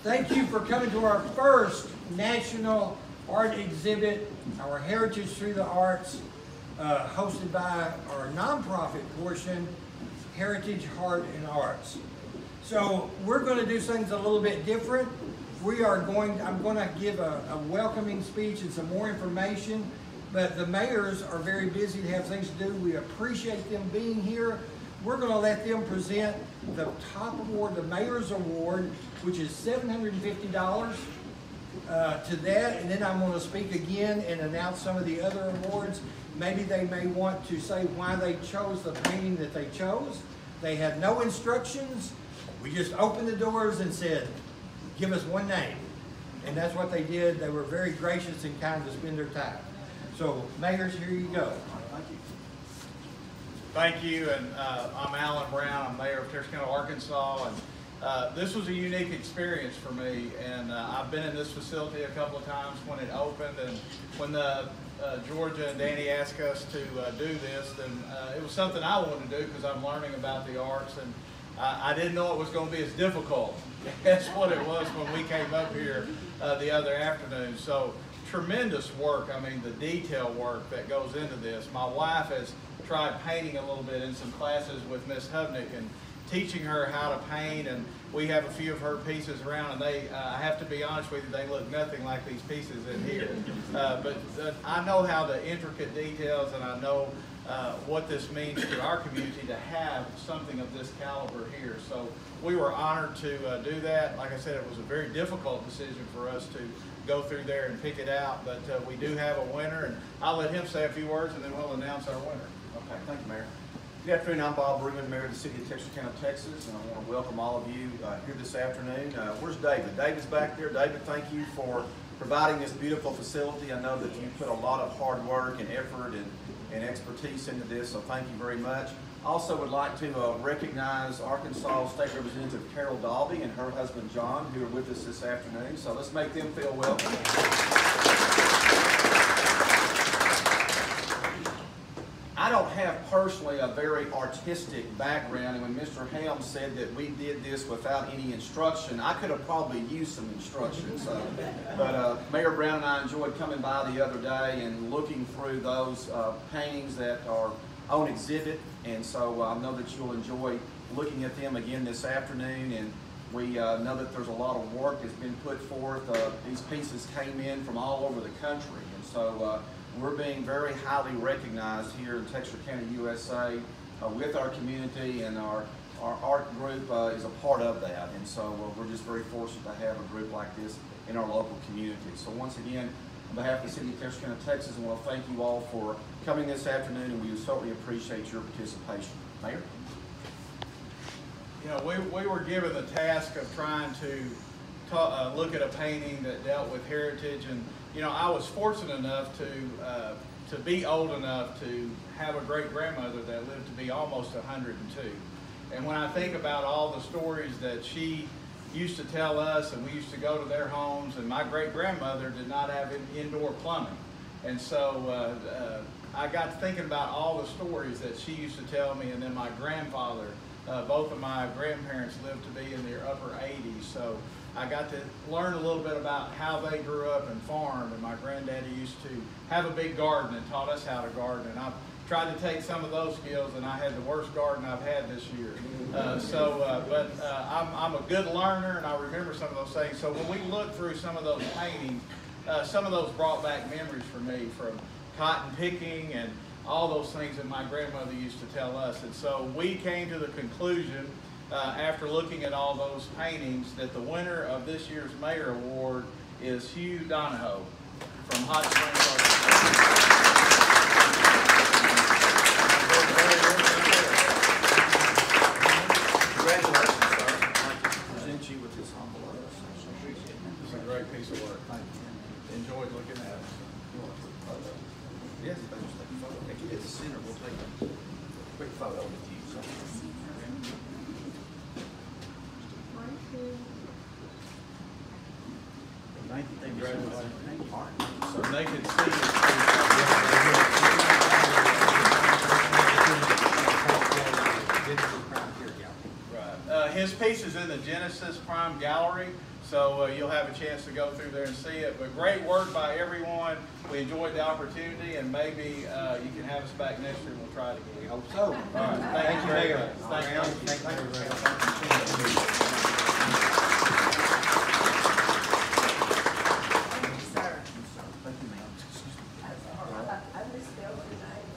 Thank you for coming to our first national art exhibit, our Heritage Through the Arts, hosted by our nonprofit portion, Heritage Heart and Arts. So we're going to do things a little bit different. I'm going to give a welcoming speech and some more information, but the mayors are very busy to have things to do. We appreciate them being here. We're going to let them present the top award, the Mayor's Award, which is $750 to that, and then I'm going to speak again and announce some of the other awards. Maybe they may want to say why they chose the painting that they chose. They had no instructions. We just opened the doors and said, give us one name. And that's what they did. They were very gracious and kind to spend their time. So, mayors, here you go. Thank you. Thank you, and I'm Alan Brown. I'm mayor of Texarkana, Arkansas, and this was a unique experience for me. And I've been in this facility a couple of times when it opened, and when Georgia and Danny asked us to do this, then it was something I wanted to do because I'm learning about the arts, and I didn't know it was going to be as difficult as what it was when we came up here the other afternoon. So tremendous work. I mean, the detail work that goes into this. My wife has tried painting a little bit in some classes with Miss Hubnick and teaching her how to paint, and we have a few of her pieces around, and I have to be honest with you, they look nothing like these pieces in here. But I know how the intricate details, and I know what this means to our community to have something of this caliber here. So we were honored to do that. Like I said, it was a very difficult decision for us to go through there and pick it out, but we do have a winner, and I'll let him say a few words, and then we'll announce our winner. Okay, thank you, Mayor. Good afternoon, I'm Bob Bruman, Mayor of the City of Texarkana, Texas, and I want to welcome all of you here this afternoon. Where's David? David's back there. David, thank you for providing this beautiful facility. I know that you put a lot of hard work and effort and expertise into this, so thank you very much. Also would like to recognize Arkansas State Representative Carol Dalby and her husband John, who are with us this afternoon, so let's make them feel welcome. I don't have personally a very artistic background, and when Mr. Helms said that we did this without any instruction, I could have probably used some instruction. So, but Mayor Brown and I enjoyed coming by the other day and looking through those paintings that are on exhibit, and so I know that you'll enjoy looking at them again this afternoon. And we know that there's a lot of work that's been put forth. These pieces came in from all over the country, and so we're being very highly recognized here in Texarkana, USA, with our community, and our art group is a part of that. And so we're just very fortunate to have a group like this in our local community. So once again, on behalf of the City of Texarkana, Texas, I want to thank you all for coming this afternoon, and we certainly appreciate your participation. Mayor? You know, we were given the task of trying to look at a painting that dealt with heritage, and you know, I was fortunate enough to be old enough to have a great-grandmother that lived to be almost 102. And when I think about all the stories that she used to tell us, and we used to go to their homes, and my great-grandmother did not have indoor plumbing. And so I got to thinking about all the stories that she used to tell me, and then my grandfather, both of my grandparents lived to be in their upper 80s, so I got to learn a little bit about how they grew up and farmed, and my granddaddy used to have a big garden and taught us how to garden, and I've tried to take some of those skills, and I had the worst garden I've had this year. But I'm a good learner, and I remember some of those things. So when we looked through some of those paintings, some of those brought back memories for me from cotton picking and all those things that my grandmother used to tell us. And so we came to the conclusion, after looking at all those paintings, that the winner of this year's Mayor Award is Hugh Donahoe from Hot Springs, Arkansas. Congratulations, sir. I'd like to present you with this envelope. It's a great piece of work. Thank you. Enjoyed looking at it. Yes, if I just take a photo. If you get the center, we'll take a quick photo with you. So. Thank you. Thank you so much. Thank you. All right. So they could see it. Right. His piece piece is in the Genesis Prime Gallery, so you'll have a chance to go through there and see it. But great work by everyone. We enjoyed the opportunity, and maybe you can have us back next year and we'll try it again. We hope so. All right. Thank you very much. Thank you. Thank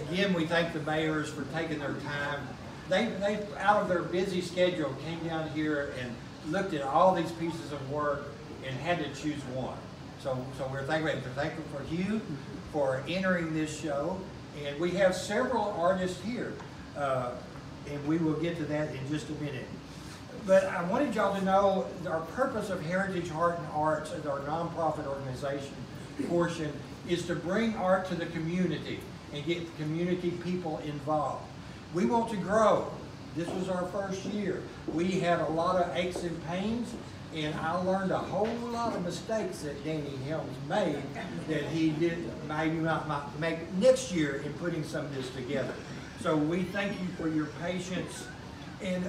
you. Again, we thank the mayors for taking their time. They out of their busy schedule, came down here and looked at all these pieces of work and had to choose one. So we're thankful for Hugh for entering this show. And we have several artists here, and we will get to that in just a minute. But I wanted y'all to know our purpose of Heritage Heart and Arts as our nonprofit organization portion is to bring art to the community and get the community people involved. We want to grow. This was our first year. We had a lot of aches and pains, and I learned a whole lot of mistakes that Danny Helms made that he did maybe not make next year in putting some of this together. So we thank you for your patience. And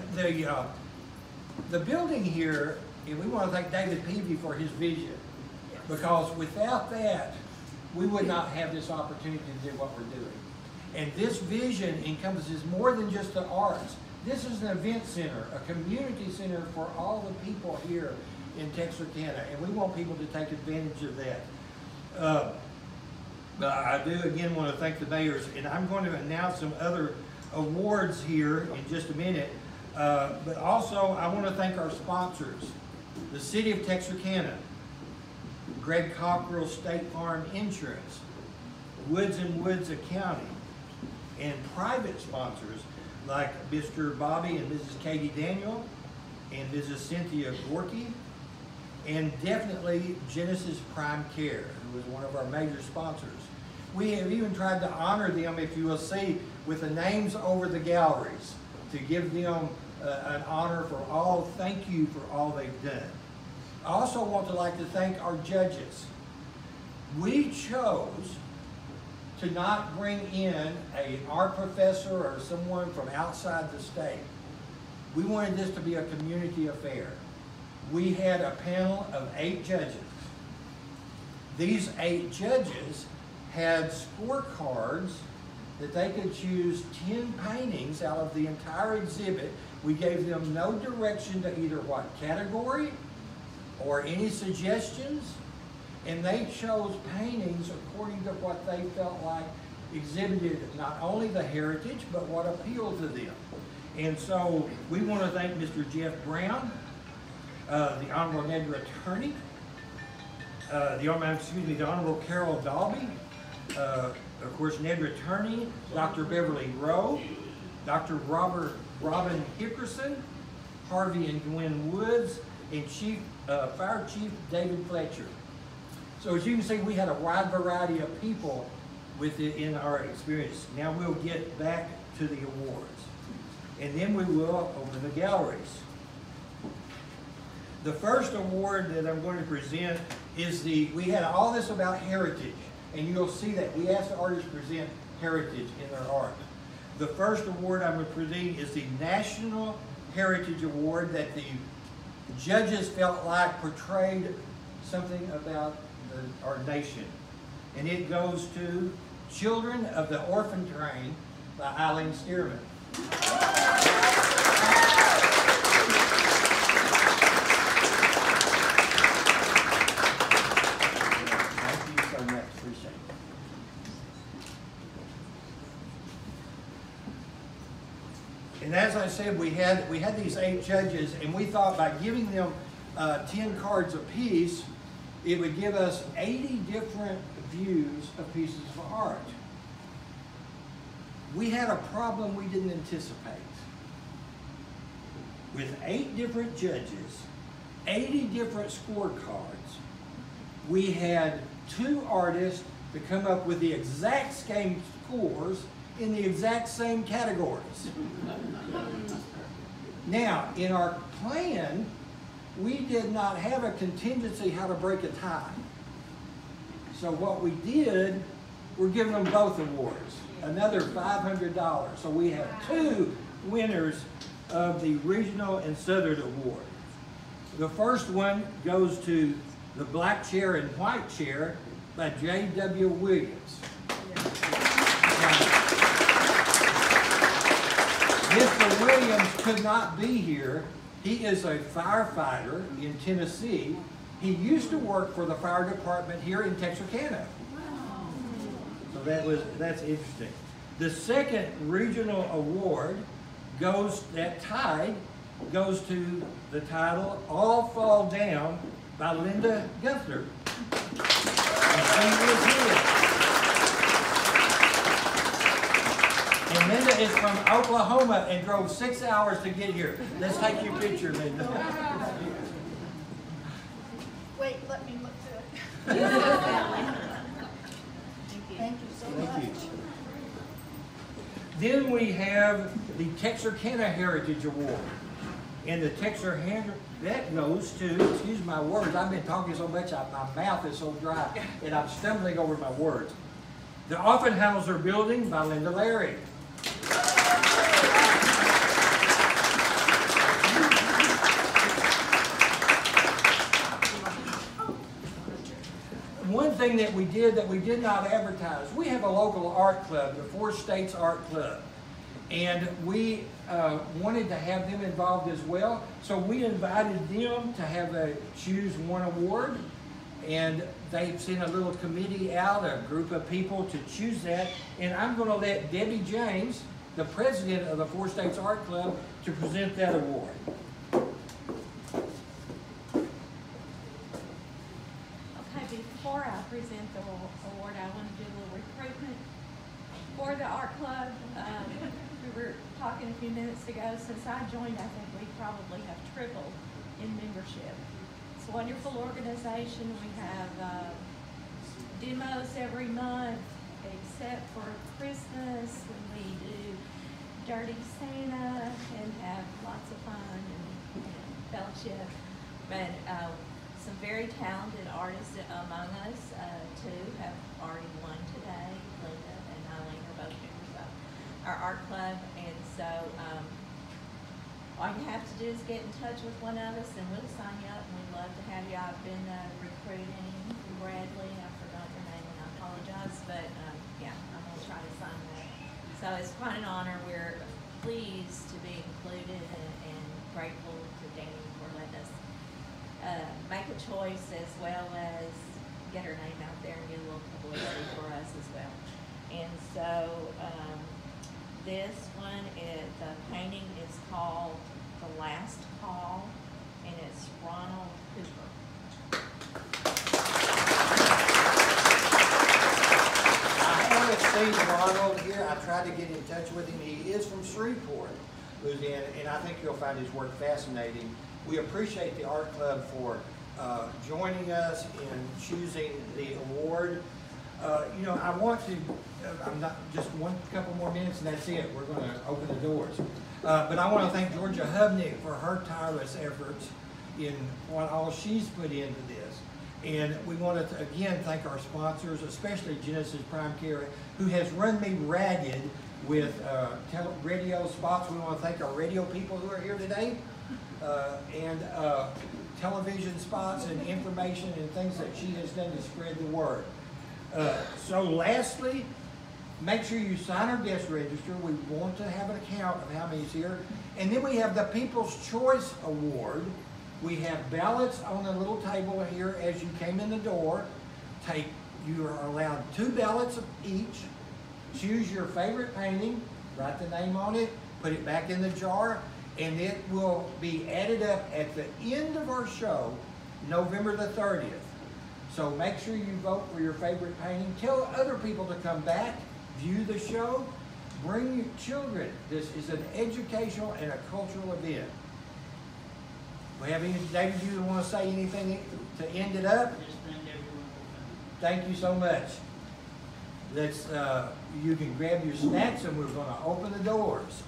the building here, and we want to thank David Peavy for his vision, because without that, we would not have this opportunity to do what we're doing. And this vision encompasses more than just the arts. This is an event center, a community center for all the people here in Texarkana, and we want people to take advantage of that. But I do again want to thank the mayors, and I'm going to announce some other awards here in just a minute. But also I want to thank our sponsors, the City of Texarkana, Greg Cockrell State Farm Insurance, Woods & Woods Accounting, and private sponsors like Mr. Bobby and Mrs. Katie Daniel and Mrs. Cynthia Gorky, and definitely Genesis Prime Care, who was one of our major sponsors. We have even tried to honor them, if you will see, with the names over the galleries to give them an honor for all, thank you for all they've done. I also want to like to thank our judges. We chose to not bring in an art professor or someone from outside the state. We wanted this to be a community affair. We had a panel of 8 judges. These 8 judges had scorecards that they could choose 10 paintings out of the entire exhibit. We gave them no direction to either what category or any suggestions, and they chose paintings according to what they felt like exhibited not only the heritage, but what appealed to them. And so we want to thank Mr. Jeff Brown, the Honorable Nedra Attorney, the Honorable Carol Dalby, of course, Nedra Attorney, Dr. Beverly Rowe, Dr. Robin Hickerson, Harvey and Gwen Woods, and Fire Chief David Fletcher. So as you can see, we had a wide variety of people in our experience. Now we'll get back to the awards, and then we will open the galleries. The first award that I'm going to present is we had all this about heritage, and you'll see that we asked the artists to present heritage in their art. The first award I'm going to present is the National Heritage Award that the judges felt like portrayed something about our nation. And it goes to Children of the Orphan Train by Eileen Stearman. Thank you so much. Appreciate it. And as I said, we had these 8 judges, and we thought by giving them 10 cards apiece, it would give us 80 different views of pieces of art. We had a problem we didn't anticipate. With 8 different judges, 80 different scorecards, we had 2 artists to come up with the exact same scores in the exact same categories. Now, in our plan, we did not have a contingency how to break a tie. So what we did, we're giving them both awards, another $500. So we have 2 winners of the Regional and Southern Award. The first one goes to the Black Chair and White Chair by J.W. Williams. Mr. Williams could not be here. He is a firefighter in Tennessee. He used to work for the fire department here in Texarkana. So that's interesting. The second regional award goes to the title All Fall Down by Linda Guthner. And she is here. And Linda is from Oklahoma and drove 6 hours to get here. Let's take your picture, Linda. Wait, let me look through it. Thank you so much. Then we have the Texarkana Heritage Award. And the Texarkana, that goes to, excuse my words, I've been talking so much, my mouth is so dry, and I'm stumbling over my words. The Offenhauser Building by Linda Larry. One thing that we did not advertise, we have a local art club, the Four States Art Club. And we wanted to have them involved as well. So we invited them to have a choose one award. And they sent a little committee out, a group of people to choose that. And I'm going to let Debbie James, the president of the Four States Art Club, to present that award. Okay, before I present the award, I want to do a little recruitment for the art club. We were talking a few minutes ago. Since I joined, I think we probably have tripled in membership. It's a wonderful organization. We have demos every month, except for Christmas, when we do Dirty Santa and have lots of fun and fellowship. But some very talented artists among us, too, have already won today. Linda and Eileen are both members of our art club, and so all you have to do is get in touch with one of us and we'll sign you up, and we'd love to have you. I've been recruiting Bradley. I forgot your name and I apologize, but yeah, I'm going to try to sign that. So it's quite an honor. We're pleased to be included and grateful to Danny for letting us make a choice, as well as get her name out there and get a little publicity for us as well. And so this one, the painting is called The Last Call, and it's Ronald Cooper. I haven't seen Ronald here. I tried to get in touch with him. He is from Shreveport, Louisiana, and I think you'll find his work fascinating. We appreciate the art club for joining us in choosing the award. You know, I want to, I'm not, just couple more minutes and that's it. We're going to open the doors. But I want to thank Georgia Hubnick for her tireless efforts in what all she's put into this. And we want to, again, thank our sponsors, especially Genesis Prime Care, who has run me ragged with radio spots. We want to thank our radio people who are here today. And television spots and information and things that she has done to spread the word. So lastly, make sure you sign our guest register. We want to have an account of how many's here. And then we have the People's Choice Award. We have ballots on the little table here as you came in the door. You are allowed 2 ballots of each. Choose your favorite painting, write the name on it, put it back in the jar, and it will be added up at the end of our show, November the 30th. So make sure you vote for your favorite painting. Tell other people to come back, view the show, bring your children. This is an educational and a cultural event. We have any, David, you want to say anything to end it up? Just thank everyone for coming. Thank you so much. Let's, you can grab your snacks and we're going to open the doors.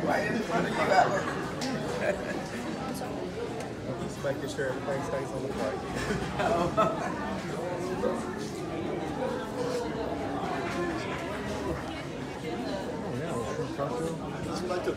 Right in front of you. making sure everything stays on the plate. Oh, yeah, shrimp cocktail. It's like a